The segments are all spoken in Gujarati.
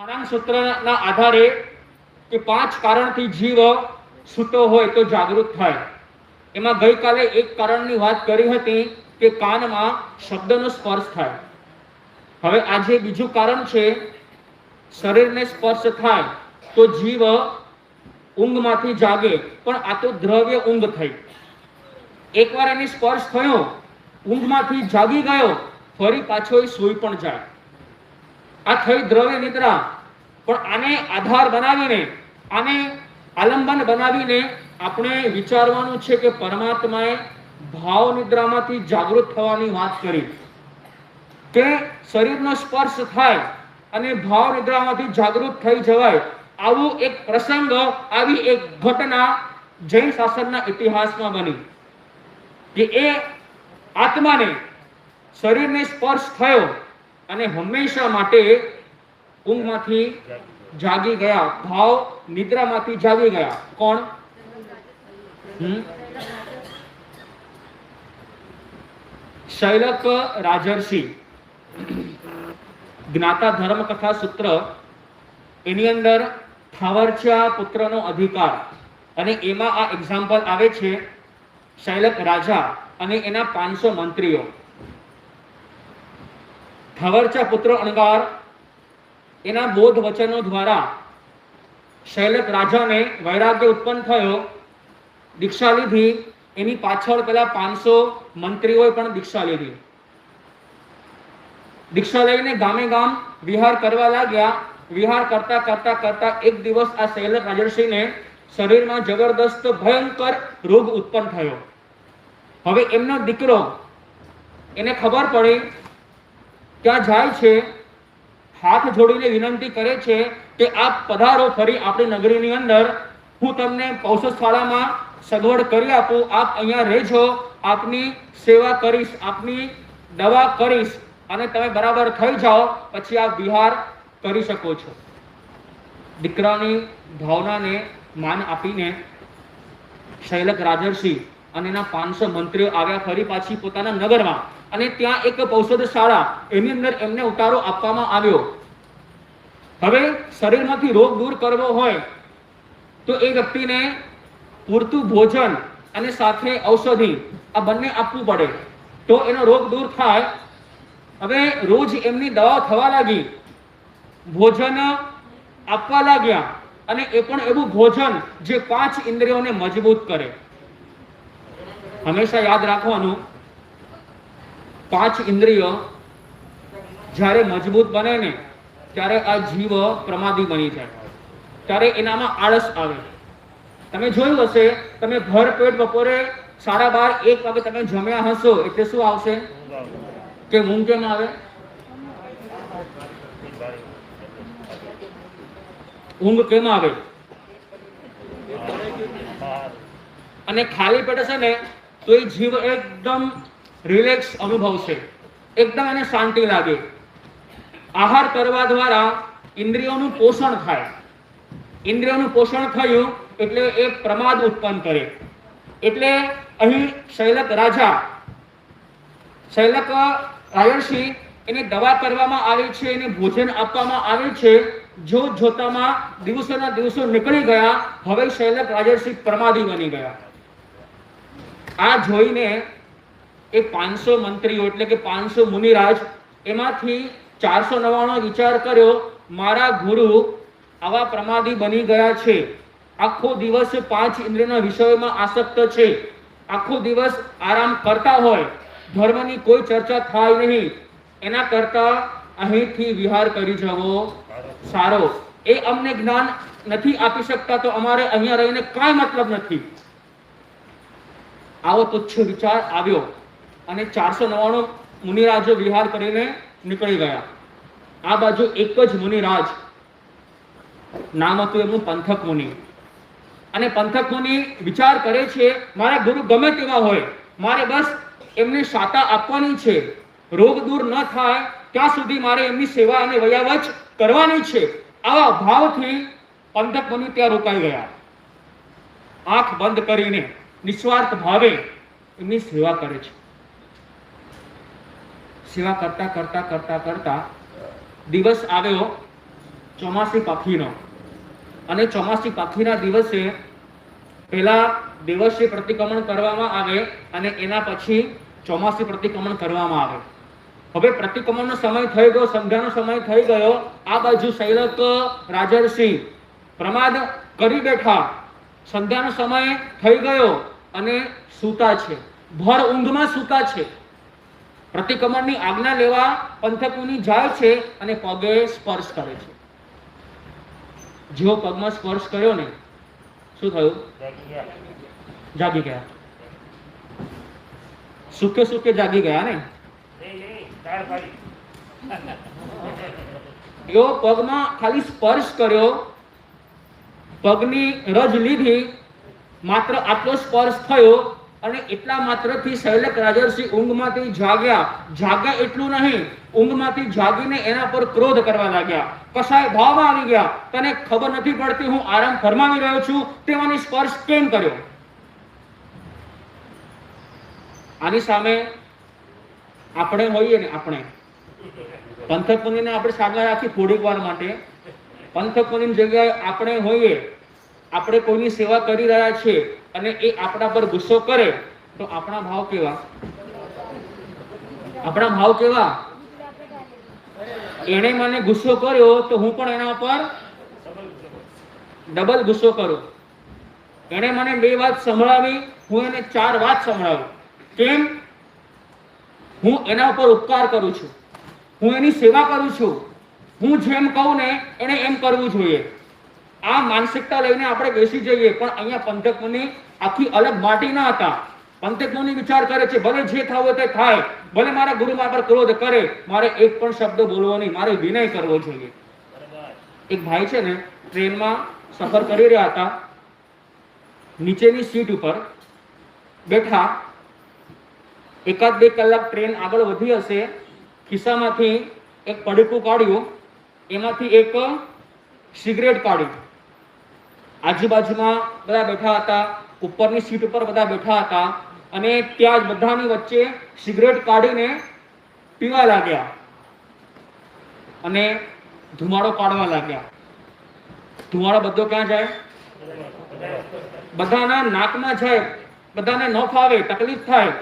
આરામ સૂત્રના આધારે કે 5 કારણથી જીવ સૂતો હોય તો જાગૃત થાય. એમાં ગઈકાલે એક કારણની વાત કરી હતી કે કાનમાં શબ્દનો સ્પર્શ થાય. હવે આજે બીજું કારણ છે, શરીરને સ્પર્શ થાય તો જીવ ઊંઘમાંથી જાગે. પણ આ તો દ્રવ્ય ઊંઘ થઈ. એકવાર એની સ્પર્શ થયો, ઊંઘમાંથી જાગી ગયો, ફરી પાછો એ સૂઈ પણ જાય. આ થઈ દ્રવ્ય નિદ્રા. પણ આને આધાર બનાવીને, આને આલંબન બનાવીને આપણે વિચારવાનું છે કે પરમાત્માએ ભાવ નિદ્રામાંથી જાગૃત થવાની વાત કરી કે શરીરનો સ્પર્શ થાય અને ભાવ નિદ્રામાંથી જાગૃત થઈ જવાય. આવું એક પ્રસંગ, આવી એક ઘટના જૈન શાસનના ઇતિહાસમાં બની કે એ આત્માને શરીરને સ્પર્શ થયો અને હંમેશા માટે ઊંઘમાંથી જાગી ગયા, ભાવ નિદ્રામાંથી જાગી ગયા. કોણ? શૈલક રાજર્ષિ. જ્ઞાતા ધર્મ કથા સૂત્ર, એની અંદર થાવરચા પુત્રનો અધિકાર, અને એમાં આ એક્ઝામ્પલ આવે છે શૈલક રાજા અને એના 500 મંત્રીઓ. થાવરચા પુત્ર અણગાર એના બોધ વચનો દ્વારા શૈલક રાજાને વૈરાગ્ય ઉત્પન્ન થયો, દીક્ષા લીધી. એની પાછળ પેલા 500 મંત્રીઓએ પણ દીક્ષા લીધી. દીક્ષા લઈને ગામે ગામ વિહાર કરવા લાગ્યા. વિહાર કરતા કરતા કરતા એક દિવસ આ શૈલક રાજર્ષિને શરીરમાં જબરદસ્ત ભયંકર રોગ ઉત્પન્ન થયો. હવે એમનો દીકરો, એને ખબર પડી, ત્યાં જાય છે, હાથ જોડીને વિનંતી કરે છે કે આપ પધારો ફરી આપણી નગરીની અંદર, હું તમને ઔષધશાળામાં સગવડ કરી આપું, આપ અહીંયા રહેજો, આપની સેવા કરીશ, આપની દવા કરીશ, અને તમે બરાબર થઈ જાઓ પછી આપ વિહાર કરી શકો છો. દીકરાની ભાવનાને માન આપીને શૈલક રાજર્ષિ અને એના 500 મંત્રીઓ આવ્યા ફરી પાછી પોતાના નગરમાં, અને ત્યાં એક ઔષધશાળા, એની અંદર એમને ઉતારો આપવામાં આવ્યો. હવે શરીરમાંથી રોગ દૂર કરવો હોય તો એ વ્યક્તિને પૂરતું ભોજન અને સાથે ઔષધિ, આ બંને આપવું પડે તો એનો રોગ દૂર થાય. હવે રોજ એમની દવા થવા લાગી, ભોજન આપવા લાગ્યા, અને એ પણ એવું ભોજન જે 5 ઇન્દ્રિયોને મજબૂત કરે. હંમેશા યાદ રાખવાનું, 5 ઇન્દ્રિયો જ્યારે મજબૂત બને ને ત્યારે આ જીવ પ્રમાદી બની જાય, ત્યારે એનામાં આળસ આવે. તમે જોયું હશે, તમે ભર પેટ બપોરે 12:30 1 વાગે તમે જમ્યા હશો એટલે શું આવશે? કે ઊંઘ કેમ આવે? ઊંઘ કેમ આવે? અને ખાલી પેટ છે ને તો એ જીવ એકદમ રિલેક્સ અનુભવશે, એકદમ એને શાંતિ લાગે. આહાર કરવા દ્વારા ઇન્દ્રિયોનું પોષણ થાય. ઇન્દ્રિયોનું પોષણ થયું એટલે એ પ્રમાદ ઉત્પન્ન કરે. એટલે અહીં શૈલક રાજા, શૈલક રાજર્ષિ, એને દવા કરવામાં આવી છે, એને ભોજન આપવામાં આવે છે. જોતામાં દિવસોના દિવસો નીકળી ગયા. હવે શૈલક રાજર્ષિ પ્રમાદી બની ગયા. આ જોઈને એ 500 મંત્રીઓ એટલે કે 500 મુનિરાજ, એમાંથી 499 વિચાર કર્યો, મારા ગુરુ આવા પ્રમાદી બની ગયા છે, આખો દિવસ 5 ઇન્દ્રિયોના વિષયોમાં આસક્ત છે, આખો દિવસ આરામ કરતા હોય, ધર્મની કોઈ ચર્ચા થાય નહીં, એના કરતા અહીંથી વિહાર કરી જવો સારો. એ અમને જ્ઞાન નથી આપી શકતા તો અમારે અહીંયા રહીને કાંઈ મતલબ નથી. આવો તુચ્છ વિચાર આવ્યો અને 499 મુનિરાજો વિહાર કરીને નીકળી ગયા. આ બાજુ એક જ મુનિરાજ, નામ હતું એમનું પંથક મુનિ. અને પંથક મુનિ વિચાર કરે છે, મારા ગુરુ ગમે તેવા હોય, મારે બસ એમને શાતા આપવાની છે, રોગ દૂર ન થાય ત્યાં સુધી મારે એમની સેવા અને વયાવચ કરવાની છે. આવા ભાવથી પંથક મુનિ ત્યાં રોકાઈ ગયા. આંખ બંધ કરીને નિસ્વાર્થ ભાવે એમની સેવા કરે છે. સેવા કરતા કરતા કરતા કરતા દિવસ આવ્યો ચોમાસી પાખીનો. અને ચોમાસી પાખીના દિવસે પહેલા દિવસે પ્રતિક્રમણ કરવામાં આવે અને એના પછી ચોમાસી પ્રતિક્રમણ કરવામાં આવે. હવે પ્રતિક્રમણનો સમય થઈ ગયો, સંધ્યાનો સમય થઈ ગયો. આ બાજુ શૈલક રાજર્ષિ પ્રમાદ કરી બેઠા, સંધ્યાનો સમય થઈ ગયો અને સૂતા છે, ભર ઊંઘમાં સૂતા છે. પ્રતિક્રમણની આજ્ઞા લેવા પંથક મુનિ જાય છે અને પગે સ્પર્શ કરે છે. જેવો પગમાં સ્પર્શ કર્યો ને, શું થયું? જાગી ગયા. સુકે સુકે જાગી ગયા ને. એવો પગમાં ખાલી સ્પર્શ કર્યો, પગની રજ લીધી, માત્ર આટલો સ્પર્શ થયો અને એટલા માત્રથી શૈલક રાજર્ષિ ઊંઘમાંથી જાગ્યા. જાગ્યા એટલું નહીં, ઊંઘમાંથી જાગીને એના પર ક્રોધ કરવા લાગ્યા, કસાય ભાવમાં આવી ગયા. તને ખબર નથી પડતી હું આરામ ફરમાવી રહ્યો છું, તે મને સ્પર્શ કેમ કર્યો? આની સામે આપણે હોઈએ ને, આપણે પંથક મુનિને આપણે સામે રાખી થોડીક વાર માટે, પંથક મુનિની જગ્યાએ આપણે હોઈએ, આપણે કોઈની સેવા કરી રહ્યા છીએ અને એ આપણા પર ગુસ્સો કરે તો આપણા ભાવ કેવા? આપણા ભાવ કેવા? એણે મને ગુસ્સો કર્યો તો હું પણ એના પર ડબલ ગુસ્સો કરું. એણે મને 2 વાત સંભળાવી, હું એને 4 વાત સંભળાવું. કેમ? હું એના ઉપર ઉપકાર કરું છું, હું એની સેવા કરું છું, હું જેમ કહું ને એને એમ કરવું જોઈએ. આ માનસિકતા લઈને આપણે બેસી જઈએ. પણ અહીંયા પંથક મુનિ આખી અલગ માટી ના હતા. પંથક મુનિ વિચાર કરે છે, ભલે જે થવું તે થાય, ભલે મારા ગુરુ મારા પર ક્રોધ કરે, મારે એક પણ શબ્દ બોલવો નહીં, મારે વિનય કરવો જોઈએ. એક ભાઈ છે ને, ટ્રેનમાં સફર કરી રહ્યા હતા, નીચેની સીટ ઉપર બેઠા, 1-2 કલાક ટ્રેન આગળ વધી હશે, ખિસ્સામાંથી એક પડીકું કાઢ્યું, એમાંથી એક સિગરેટ કાઢ્યું. આજુબાજુમાં બધા બેઠા હતા, ઉપરની સીટ ઉપર બધા બેઠા હતા અને ત્યાં જ બધાની વચ્ચે સિગરેટ કાઢીને પીવા લાગ્યા અને ધુમાડો કાઢવા લાગ્યા. ધુમાડો બધો ક્યાં જાય? બધાના નાકમાં જાય, બધાને ન ફાવે, તકલીફ થાય.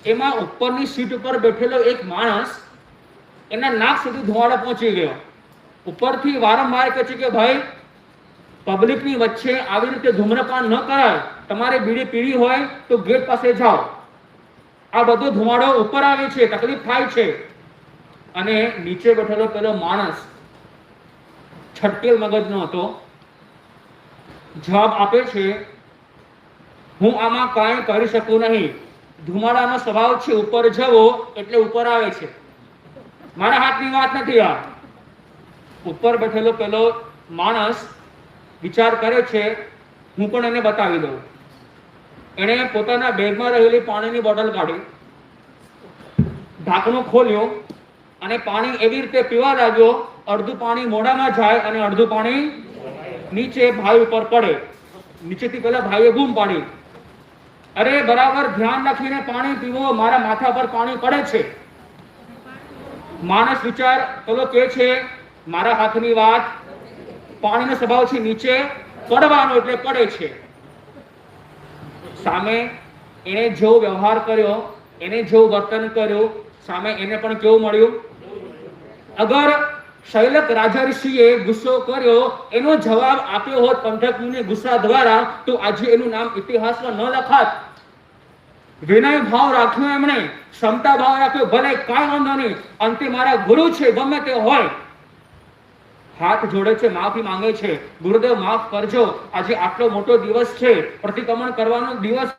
એમાં ઉપરની સીટ ઉપર બેઠેલો એક માણસ, એના નાક સુધી ધુમાડો પહોંચી ગયો. ઉપરથી વારંવાર કહે છે કે ભાઈ, પબ્લિકની વચ્ચે આવી રીતે ધૂમ્રપાન ન કરાય, તમારે બીડી પીવી હોય તો ગેટ પાસે જાઓ. આ બધો ધુમાડો ઉપર આવે છે, તકલીફ થાય છે. અને નીચે બેઠેલો પેલો માણસ છટકેલ મગજનો હતો, જવાબ આપે છે, હું આમાં કાંઈ કરી શકું નહીં, ધુમાડાનો સ્વભાવ છે ઉપર જવો એટલે ઉપર આવે છે, મારા હાથની વાત નથી આ. ઉપર બેઠેલો પેલો માણસ વિચાર કરે છે, હું પણ એને બતાવી દઉં. એણે પોતાના બેગમાં રહેલી પાણીની બોટલ કાઢી, ઢાંકણું ખોલ્યું અને પાણી એવી રીતે પીવા લાગ્યો, અડધું પાણી મોઢામાં જાય અને અડધું પાણી નીચે ભાઈ ઉપર પડે. નીચેથી પેલા ભાઈએ બૂમ પાડી, અરે બરાબર ધ્યાન રાખીને પાણી પીવો, મારા માથા પર પાણી પડે છે. માણસ વિચાર પેલો કે છે, મારા હાથની વાત, પાણીનો સ્વભાવ છે નીચે પડવાનો એટલે પડે છે. સામે એને જેવો વ્યવહાર કર્યો, એને જેવું વર્તન કર્યું, સામે એને પણ કેવું મળ્યું? અગર શૈલક રાજર્ષિએ ગુસ્સો કર્યો, એનો જવાબ આપ્યો હોત પંથક મુનિ ગુસ્સા દ્વારા, તો આજે એનું નામ ઇતિહાસમાં ન લખાત. વિનય ભાવ રાખ્યો એમણે, ક્ષમતા ભાવ રાખ્યો, ભલે કાંઈ વાંધો નહીં, અંતે મારા ગુરુ છે, ગમે તે હોય. હાથ જોડે છે, માફી માંગે છે, ગુરુદેવ માફ કરજો, આજે આટલો મોટો દિવસ છે, પ્રતિક્રમણ કરવાનો દિવસ,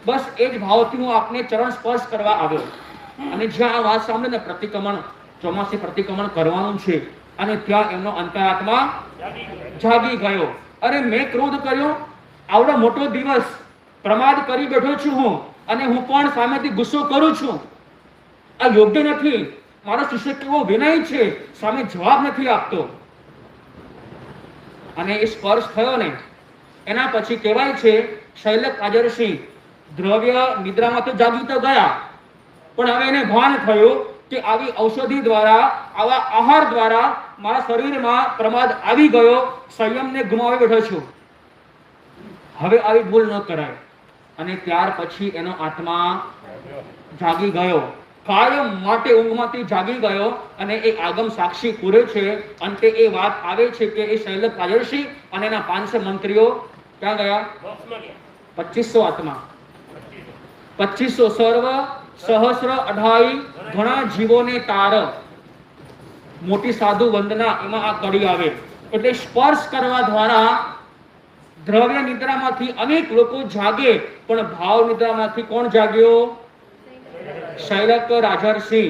બસ એ જ ભાવથી હું આપને ચરણ સ્પર્શ કરવા આવ્યો. અને જ્યાં આ વાત સાંભળે ને, પ્રતિક્રમણ, ચોમાસી પ્રતિક્રમણ કરવાનું છે, અને ત્યાં એમનો અંતરાત્મા જાગી ગયો. અરે મેં ક્રોધ કર્યો, આવડો મોટો દિવસ પ્રમાદ કરી બેઠો છું હું, અને હું પણ સામેથી ગુસ્સો કરું છું, આ યોગ્ય નથી. મારો શિષ્ય કેવો વિનય છે, સામે જવાબ નથી આપતો. અને એ સ્પર્શ થયો ને, એના પછી કહેવાય છે શૈલક રાજર્ષિ દ્રવ્ય નિદ્રામાં તો જાગી તો ગયા, પણ હવે એને ભાન થયું કે આવી ઔષધિ દ્વારા, આવા આહાર દ્વારા મારા શરીરમાં પ્રમાદ આવી ગયો, સંયમને ગુમાવી બેઠો છું, હવે આવી ભૂલ ન કરાય. અને ત્યાર પછી એનો આત્મા જાગી ગયો, કાયમ માટે ઊંઘમાંથી જાગી ગયો. અને એ આગમ સાક્ષી પૂરે છે. અંતે એ વાત આવે છે કે એ શૈલક રાજર્ષિ અને એના 500 મંત્રીઓ ક્યાં ગયા? 2500 આત્મા, 2500 સર્વ સહસ્ર અઢાઈ ઘણા જીવોને તાર. મોટી સાધુ વંદના એમાં આ કડી આવે. એટલે સ્પર્શ કરવા દ્વારા દ્રવ્ય નિદ્રામાંથી અનેક લોકો જાગે, પણ ભાવ નિદ્રામાંથી કોણ જાગ્યો? શૈલક રાજર્ષિ.